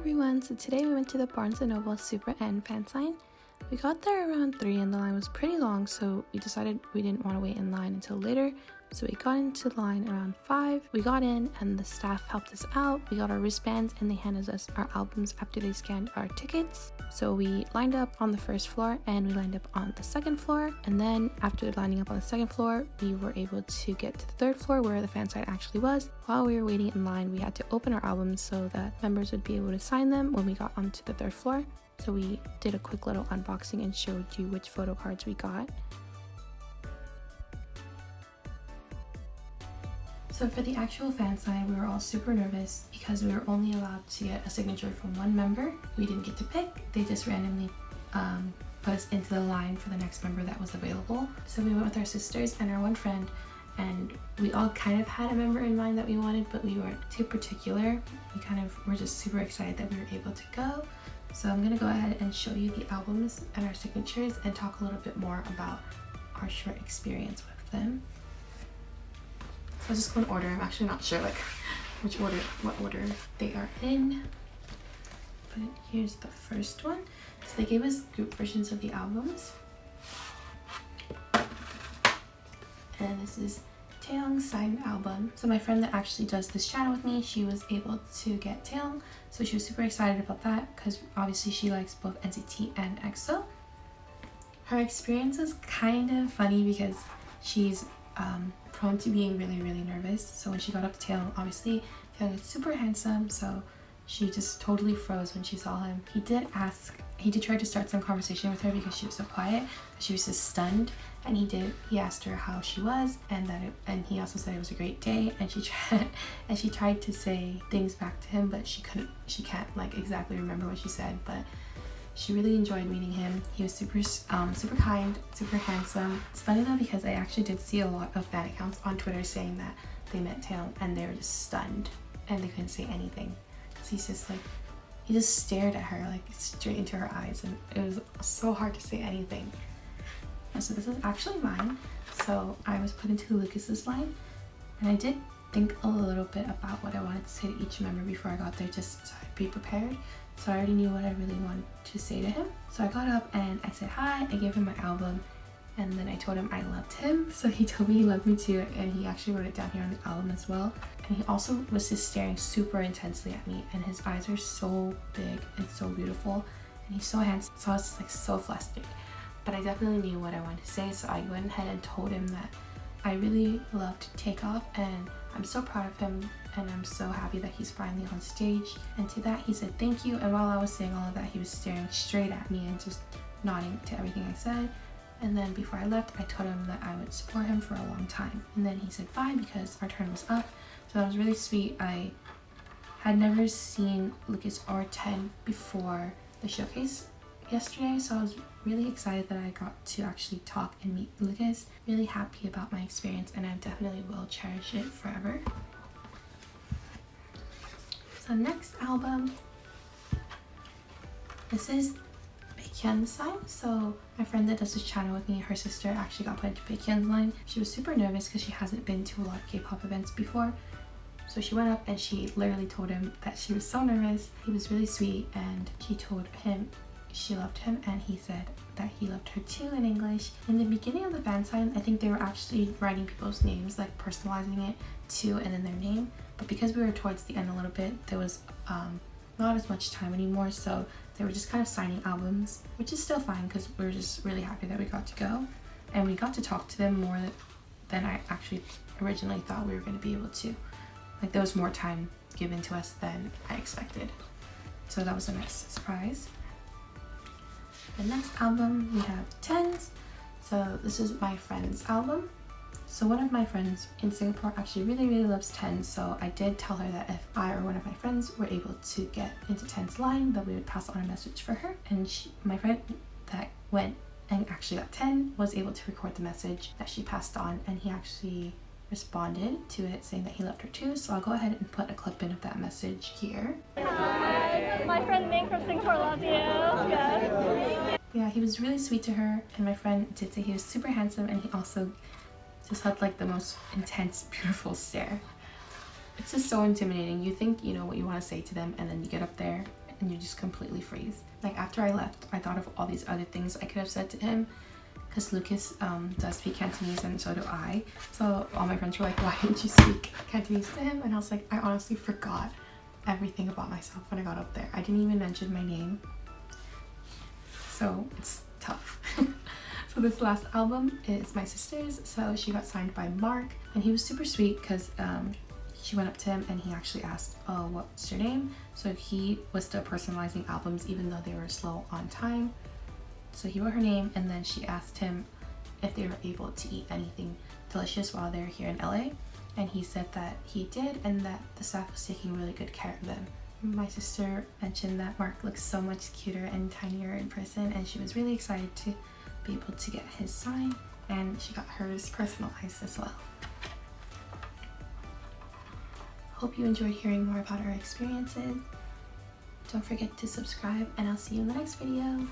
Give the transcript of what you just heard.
everyone, so today we went to the Barnes & Noble SuperM Fansign. We got there around 3 and the line was pretty long, so we decided we didn't want to wait in line until later. So we got into the line around 5. We got in and the staff helped us out. We got our wristbands and they handed us our albums after they scanned our tickets. So we lined up on the first floor and we lined up on the second floor. And then after lining up on the second floor, we were able to get to the third floor where the fan site actually was. While we were waiting in line, we had to open our albums so that members would be able to sign them when we got onto the third floor. So we did a quick little unboxing and showed you which photo cards we got. So for the actual fan sign, we were all super nervous because we were only allowed to get a signature from one member. We didn't get to pick, they just randomly put us into the line for the next member that was available. So we went with our sisters and our one friend, and we all kind of had a member in mind that we wanted, but we weren't too particular. We kind of were just super excited that we were able to go. So I'm gonna go ahead and show you the albums and our signatures and talk a little bit more about our short experience with them. So I'll just go in order. I'm actually not sure what order they are in. But here's the first one. So they gave us group versions of the albums. And this is Taeyong's signed album. So my friend that actually does this channel with me, she was able to get Taeyong. So she was super excited about that because obviously she likes both NCT and EXO. Her experience is kind of funny because she's prone to being really nervous. So when she got up to Taeyong, obviously Taeyong is super handsome, so she just totally froze when she saw him. He did try to start some conversation with her because she was so quiet. She was just stunned, and he asked her how she was, and he also said it was a great day, and she tried to say things back to him, but she can't like exactly remember what she said, but she really enjoyed meeting him. He was super kind, super handsome. It's funny though because I actually did see a lot of fan accounts on Twitter saying that they met Taeyong and they were just stunned and they couldn't say anything. Cause he's just like, he just stared at her like straight into her eyes, and it was so hard to say anything. So this is actually mine. So I was put into Lucas's line, and I did think a little bit about what I wanted to say to each member before I got there, just so I'd be prepared. So I already knew what I really wanted to say to him. So I got up and I said hi, I gave him my album, and then I told him I loved him. So he told me he loved me too, and he actually wrote it down here on the album as well. And he also was just staring super intensely at me, and his eyes are so big and so beautiful, and he's so handsome, so I was just like so flustered. But I definitely knew what I wanted to say, so I went ahead and told him that I really loved Takeoff, and I'm so proud of him, and I'm so happy that he's finally on stage. And to that he said thank you, and while I was saying all of that, he was staring straight at me and just nodding to everything I said. And then before I left, I told him that I would support him for a long time. And then he said bye because our turn was up. So that was really sweet. I had never seen Lucas or 10 before the showcase yesterday, so I was really excited that I got to actually talk and meet Lucas. Really happy about my experience, and I definitely will cherish it forever. So next album, this is Baekhyun's sign. So my friend that does this channel with me, her sister actually got put into Baekhyun's line. She was super nervous because she hasn't been to a lot of K-pop events before. So she went up and she literally told him that she was so nervous. He was really sweet, and she told him she loved him, and he said that he loved her too in English. In the beginning of the fan sign, I think they were actually writing people's names, like personalizing it to and then their name. But because we were towards the end a little bit, there was not as much time anymore, so they were just kind of signing albums, which is still fine because we were just really happy that we got to go, and we got to talk to them more than I actually originally thought we were going to be able to. Like, there was more time given to us than I expected, so that was a nice surprise. The next album we have Tens. So this is my friend's album. So one of my friends in Singapore actually really loves Tens, so I did tell her that if I or one of my friends were able to get into Tens' line, that we would pass on a message for her. And my friend that went and actually got 10 was able to record the message that she passed on, and he actually responded to it saying that he loved her too. So I'll go ahead and put a clip in of that message here. Hi, my friend Ming from Singapore loves you. Yes. Yeah, he was really sweet to her, and my friend did say he was super handsome, and he also just had like the most intense, beautiful stare. It's just so intimidating. You think you know what you want to say to them, and then you get up there and you just completely freeze. Like after I left, I thought of all these other things I could have said to him, because Lucas does speak Cantonese and so do I. So all my friends were like, why didn't you speak Cantonese to him? And I was like, I honestly forgot everything about myself when I got up there. I didn't even mention my name. So it's tough. So this last album is my sister's. So she got signed by Mark, and he was super sweet because she went up to him and he actually asked, oh, what's your name? So he was still personalizing albums even though they were slow on time. So he wrote her name, and then she asked him if they were able to eat anything delicious while they were here in LA. And he said that he did, and that the staff was taking really good care of them. My sister mentioned that Mark looks so much cuter and tinier in person, and she was really excited to be able to get his sign, and she got hers personalized as well. Hope you enjoyed hearing more about our experiences. Don't forget to subscribe, and I'll see you in the next video.